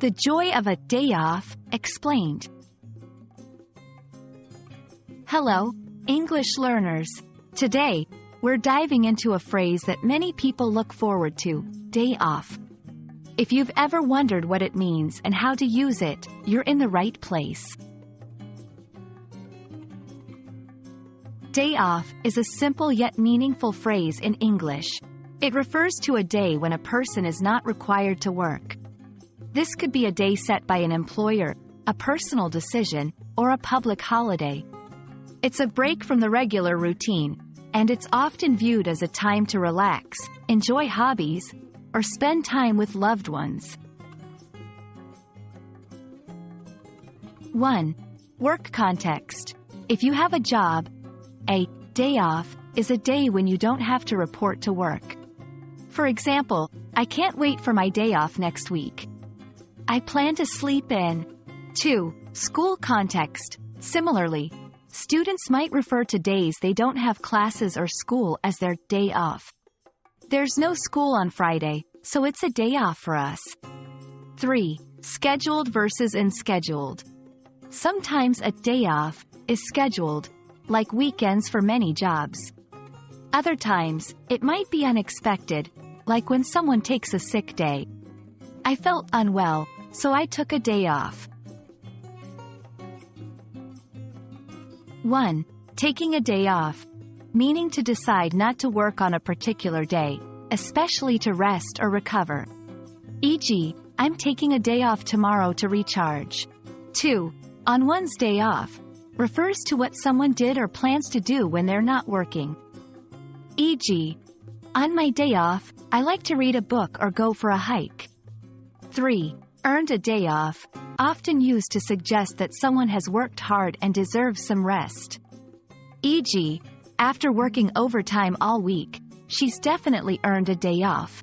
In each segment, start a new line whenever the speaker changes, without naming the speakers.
The joy of a day off, explained. Hello, English learners. Today, we're diving into a phrase that many people look forward to, day off. If you've ever wondered what it means and how to use it, you're in the right place. Day off is a simple yet meaningful phrase in English. It refers to a day when a person is not required to work. This could be a day set by an employer, a personal decision, or a public holiday. It's a break from the regular routine, and it's often viewed as a time to relax, enjoy hobbies, or spend time with loved ones. 1. Work context. If you have a job, a day off is a day when you don't have to report to work. For example, I can't wait for my day off next week. I plan to sleep in. 2. School context. Similarly, students might refer to days they don't have classes or school as their day off. There's no school on Friday, so it's a day off for us. 3. Scheduled versus unscheduled. Sometimes a day off is scheduled, like weekends for many jobs. Other times, it might be unexpected, like when someone takes a sick day. I felt unwell, so I took a day off. 1. Taking a day off, meaning to decide not to work on a particular day, especially to rest or recover. E.g., I'm taking a day off tomorrow to recharge. 2. On one's day off, refers to what someone did or plans to do when they're not working. E.g., on my day off, I like to read a book or go for a hike. 3. Earned a day off, often used to suggest that someone has worked hard and deserves some rest. E.g., after working overtime all week, she's definitely earned a day off.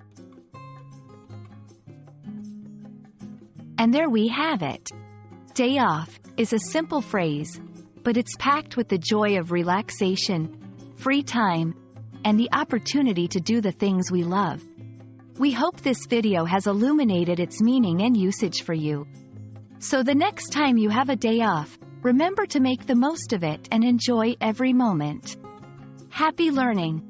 And there we have it. Day off is a simple phrase, but it's packed with the joy of relaxation, free time, and the opportunity to do the things we love. We hope this video has illuminated its meaning and usage for you. So the next time you have a day off, remember to make the most of it and enjoy every moment. Happy learning!